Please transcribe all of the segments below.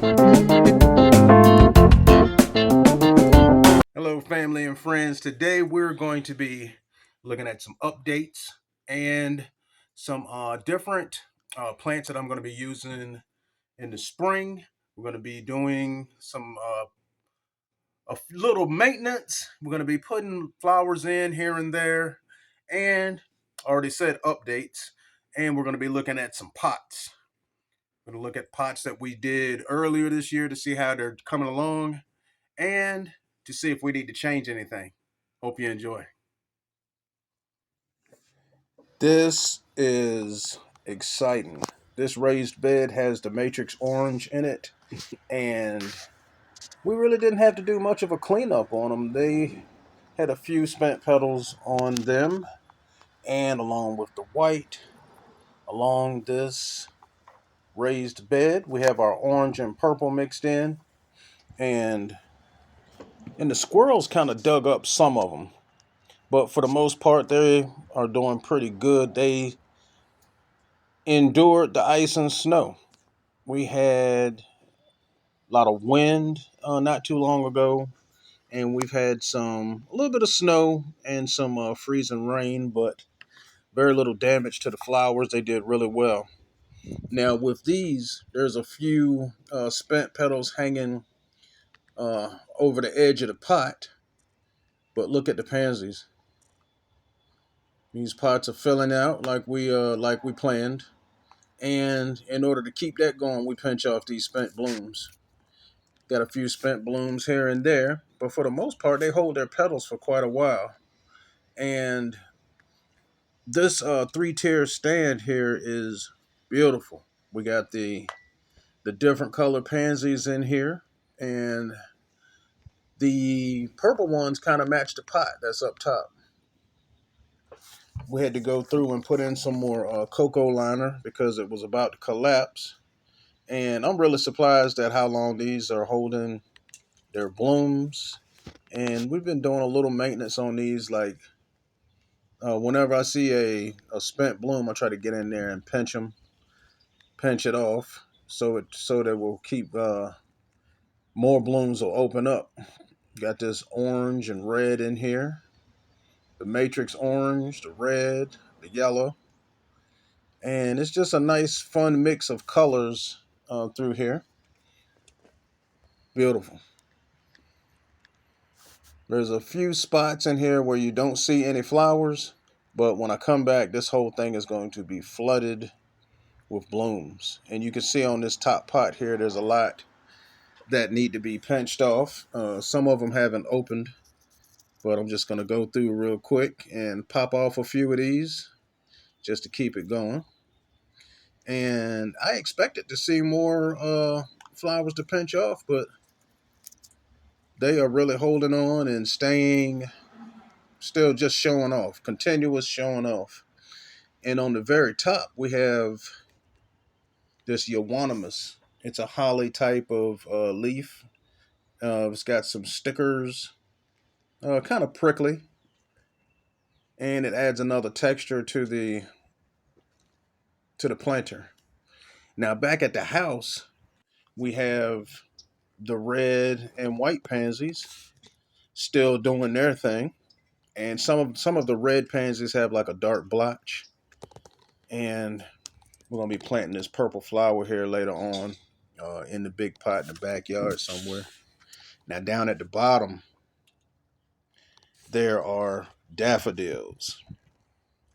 Hello, family and friends. Today we're going to be looking at some updates and some different plants that I'm going to be using in the spring. We're going to be doing some little maintenance. We're going to be putting flowers in here and there, and I already said updates. And we're going to be looking at some pots. We're going to look at pots that we did earlier this year to see how they're coming along and to see if we need to change anything. Hope you enjoy. This is exciting. This raised bed has the matrix orange in it, and we really didn't have to do much of a cleanup on them. They had a few spent petals on them, and along with the white, along this raised bed, we have our orange and purple mixed in, and the squirrels kind of dug up some of them, but for the most part, they are doing pretty good. They endured the ice and snow. We had a lot of wind not too long ago, and we've had a little bit of snow and some freezing rain, but very little damage to the flowers. They did really well. Now with these, there's a few spent petals hanging over the edge of the pot, but look at the pansies. These pots are filling out like we planned, and in order to keep that going, we pinch off these spent blooms. Got a few spent blooms here and there, but for the most part, they hold their petals for quite a while. And this three-tier stand here is beautiful. We got the different color pansies in here, and the purple ones kind of match the pot that's up top. We had to go through and put in some more cocoa liner because it was about to collapse. And I'm really surprised at how long these are holding their blooms. And we've been doing a little maintenance on these. Like whenever I see a spent bloom, I try to get in there and pinch it off, so that we'll keep more blooms will open up. Got this orange and red in here, the matrix orange, the red, the yellow, and it's just a nice, fun mix of colors through here. Beautiful. There's a few spots in here where you don't see any flowers, but when I come back, this whole thing is going to be flooded with blooms. And you can see on this top pot here, there's a lot that need to be pinched off. Some of them haven't opened, but I'm just going to go through real quick and pop off a few of these just to keep it going. And I expected to see more flowers to pinch off, but they are really holding on and staying, still just showing off, continuous showing off. And on the very top, we have this euonymus. It's a holly type of leaf. It's got some stickers, kind of prickly, and it adds another texture to the planter. Now back at the house, we have the red and white pansies still doing their thing, and some of the red pansies have like a dark blotch, and we're gonna be planting this purple flower here later on in the big pot in the backyard somewhere. Now down at the bottom, there are daffodils.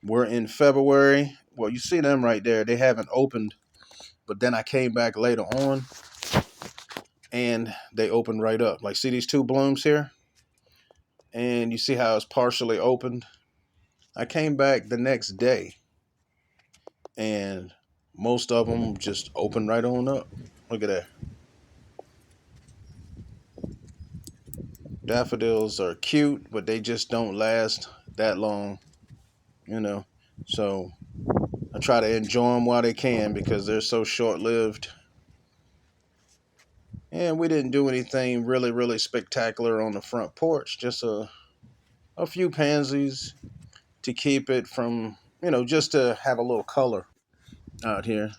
We're in February. Well, you see them right there. They haven't opened, but then I came back later on and they opened right up. Like, see these two blooms here? And you see how it's partially opened? I came back the next day and most of them just opened right on up. Look at that. Daffodils are cute, but they just don't last that long, you know. So I try to enjoy them while they can because they're so short lived. And we didn't do anything really, really spectacular on the front porch. Just a few pansies to keep it from, just to have a little color out here.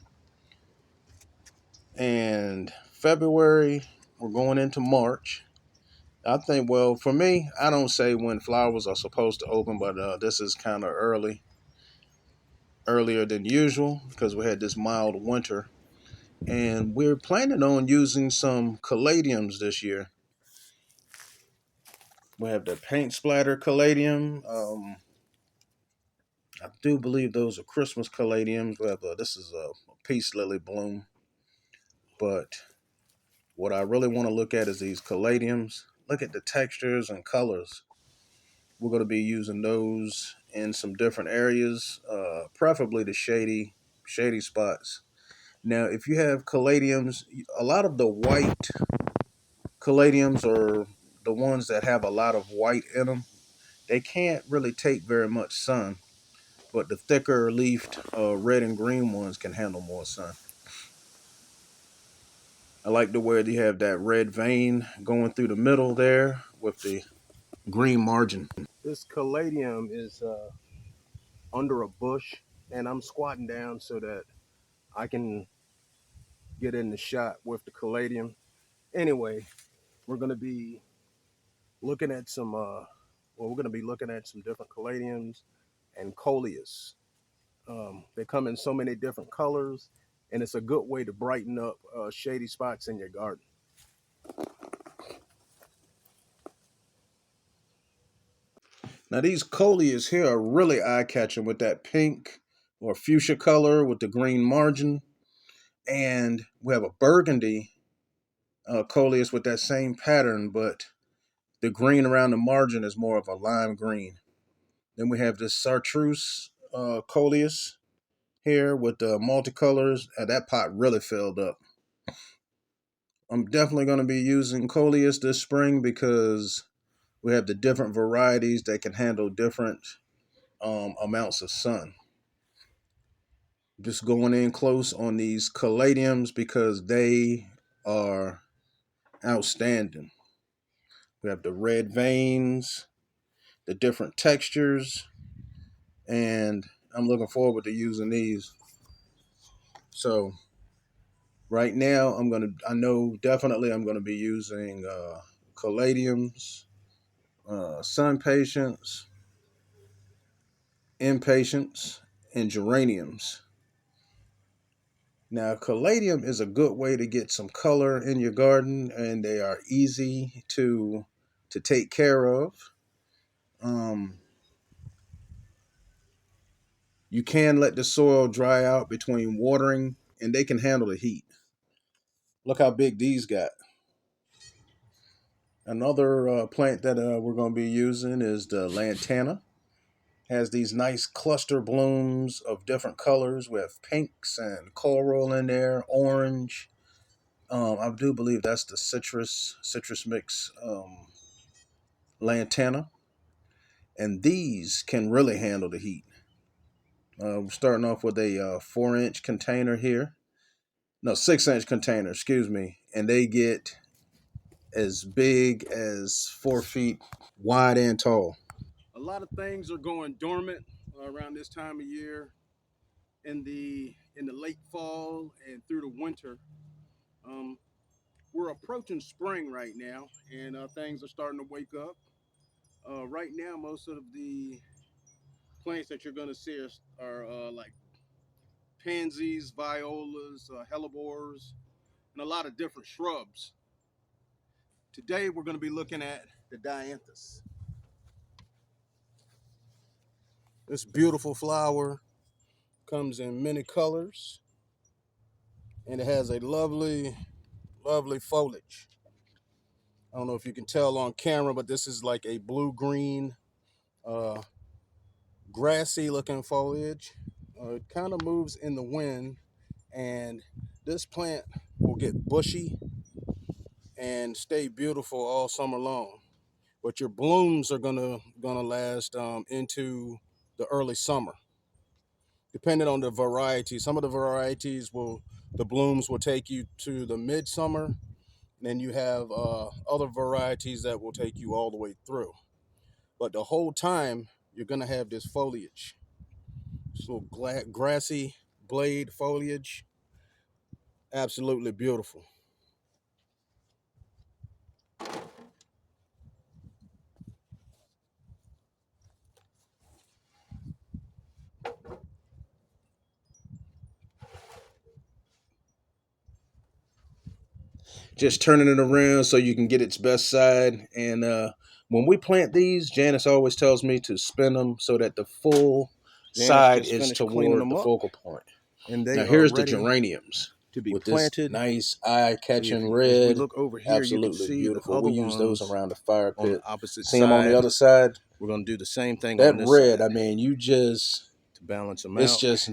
And February, we're going into March. I think, well, for me, I don't say when flowers are supposed to open, but this is kind of earlier than usual because we had this mild winter. And we're planning on using some caladiums this year. We have the paint splatter caladium. I do believe those are Christmas caladiums. We have this is a peace lily bloom. But what I really want to look at is these caladiums. Look at the textures and colors. We're going to be using those in some different areas, preferably the shady spots. Now, if you have caladiums, a lot of the white caladiums are the ones that have a lot of white in them. They can't really take very much sun, but the thicker leafed red and green ones can handle more sun. I like the way you have that red vein going through the middle there with the green margin. This caladium is under a bush, and I'm squatting down so that I can get in the shot with the caladium. Anyway, we're going to be looking at we're going to be looking at some different caladiums and coleus. They come in so many different colors, and it's a good way to brighten up shady spots in your garden. Now these coleus here are really eye-catching with that pink or fuchsia color with the green margin, and we have a burgundy coleus with that same pattern, but the green around the margin is more of a lime green. Then we have this chartreuse coleus here with the multicolors. That pot really filled up. I'm definitely going to be using coleus this spring because we have the different varieties that can handle different amounts of sun. Just going in close on these caladiums because they are outstanding. We have the red veins, the different textures, and I'm looking forward to using these. So right now, I know definitely I'm gonna be using caladiums, sun patience, impatiens, and geraniums. Now, caladium is a good way to get some color in your garden, and they are easy to take care of. Um, you can let the soil dry out between watering, and they can handle the heat. Look how big these got. Another plant that we're going to be using is the lantana. Has these nice cluster blooms of different colors with pinks and coral in there, orange. I do believe that's the citrus mix lantana, and these can really handle the heat. We're starting off with a 4-inch container here. No, 6-inch container, excuse me, and they get as big as 4 feet wide and tall. A lot of things are going dormant around this time of year in the late fall and through the winter. Um, we're approaching spring right now, and things are starting to wake up. Right now, most of the plants that you're going to see are like pansies, violas, hellebores, and a lot of different shrubs. Today, we're going to be looking at the dianthus. This beautiful flower comes in many colors, and it has a lovely foliage. I don't know if you can tell on camera, but this is like a blue-green, uh, grassy looking foliage. It kind of moves in the wind, and this plant will get bushy and stay beautiful all summer long. But your blooms are gonna last into the early summer, depending on the variety. Some of the varieties the blooms will take you to the midsummer. Then you have other varieties that will take you all the way through. But the whole time, you're going to have this foliage, this little grassy blade foliage. Absolutely beautiful. Just turning it around so you can get its best side. And when we plant these, Janice always tells me to spin them so that the full side is toward the focal point. And they now are here's the ready geraniums to be with planted. this nice eye-catching If we red. look over here, Absolutely you can see beautiful. the We use those ones around the fire on pit. the opposite See them on the side. other side. We're going to do the same thing That on this red, side I mean, you just to balance them it's out. just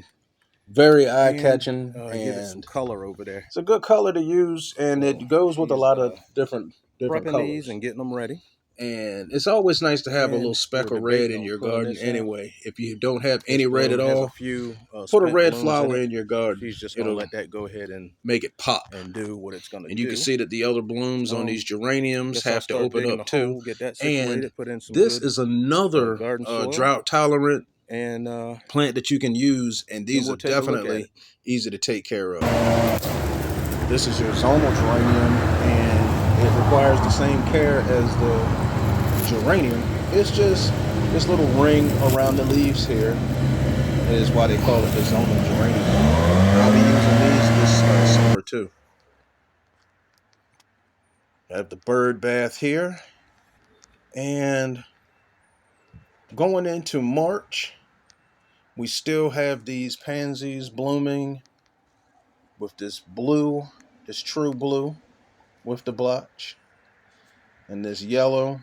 very And eye-catching, give it some and color over there. it's a good color to use, and So it goes with a she's, lot of different prepping colors. these and getting them ready. And it's always nice to have a little And speck we're of red debating in on your pulling garden this out. anyway. If you don't have This any red bloom at has all, a few put a spent red blooms flower in in your garden. She's just going to It'll let that go ahead and make it pop. and do what it's going to do. And you can see that the other blooms on these geraniums Guess I'll have to start open digging up the too. hole, get that And situated, put in some this good, is another garden soil. drought tolerant and plant that you can use, and these we'll are take a look at definitely it. easy to take care of. This is your zonal geranium, and it requires the same care as the geranium. It's just this little ring around the leaves here is why they call it the zonal geranium. I'll be using these this summer too. I have the bird bath here, and going into March, we still have these pansies blooming with this blue, this true blue with the blotch, and this yellow,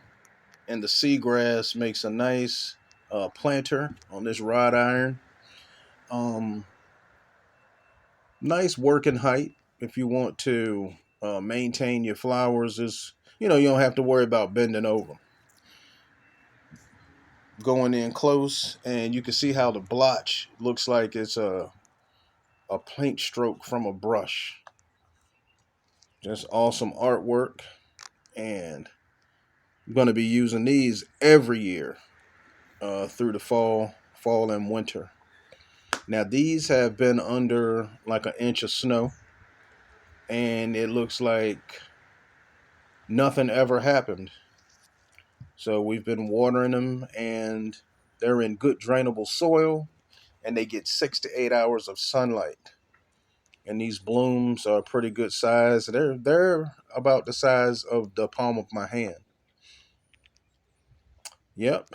and the seagrass makes a nice planter on this wrought iron. Nice working height if you want to maintain your flowers. Is you don't have to worry about bending over. Going in close, and you can see how the blotch looks like it's a paint stroke from a brush. Just awesome artwork, and I'm going to be using these every year through the fall and winter. Now these have been under like an inch of snow, and it looks like nothing ever happened. So we've been watering them, and they're in good drainable soil, and they get 6 to 8 hours of sunlight. And these blooms are pretty good size. They're about the size of the palm of my hand. Yep,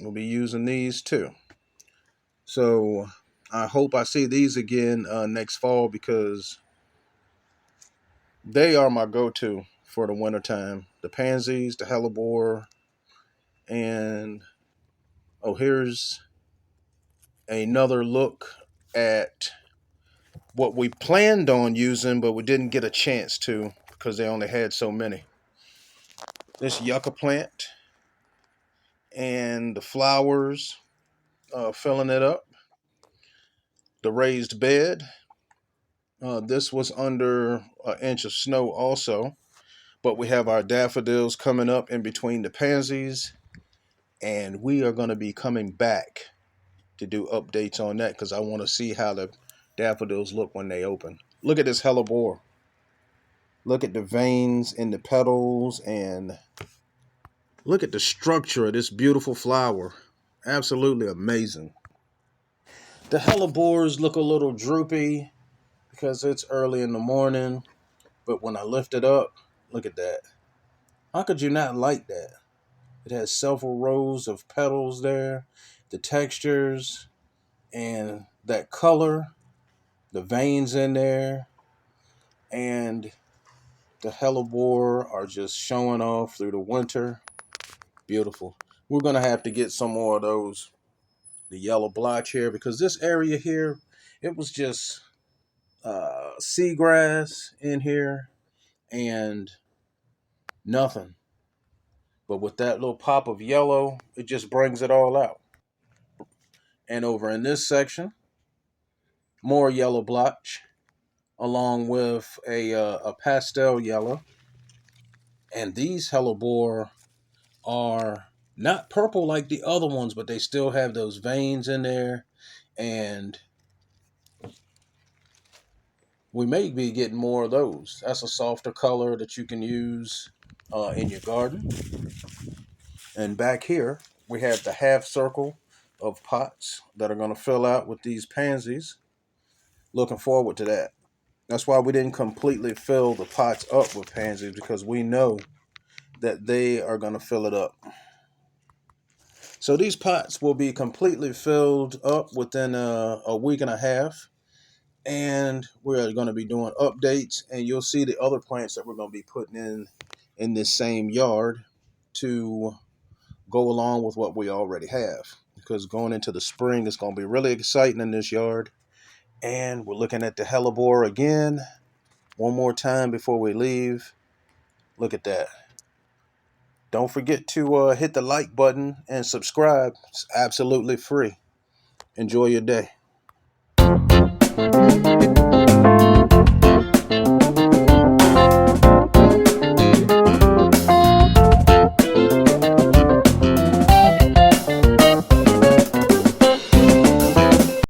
we'll be using these too. So I hope I see these again next fall, because they are my go-to for the wintertime. The pansies, the hellebore, and here's another look at what we planned on using, but we didn't get a chance to because they only had so many. This yucca plant and the flowers filling it up. The raised bed. This was under an inch of snow also, but we have our daffodils coming up in between the pansies, and we are going to be coming back to do updates on that because I want to see how the daffodils look when they open. Look at this hellebore. Look at the veins in the petals, and look at the structure of this beautiful flower. Absolutely amazing. The hellebores look a little droopy because it's early in the morning, but when I lift it up, look at that. How could you not like that? It has several rows of petals there, the textures, and that color, the veins in there, and the hellebore are just showing off through the winter. Beautiful. We're going to have to get some more of those, the yellow blotch here, because this area here, it was just seagrass in here and nothing. But with that little pop of yellow, it just brings it all out. And over in this section, more yellow blotch, along with a pastel yellow. And these hellebore are not purple like the other ones, but they still have those veins in there. And we may be getting more of those. That's a softer color that you can use in your garden. And back here, we have the half circle of pots that are going to fill out with these pansies. Looking forward to that. That's why we didn't completely fill the pots up with pansies, because we know that they are going to fill it up. So these pots will be completely filled up within a week and a half. And we're going to be doing updates, and you'll see the other plants that we're going to be putting in this same yard to go along with what we already have. Because going into the spring, it's going to be really exciting in this yard. And we're looking at the hellebore again one more time before we leave. Look at that. Don't forget to hit the like button and subscribe. It's absolutely free. Enjoy your day.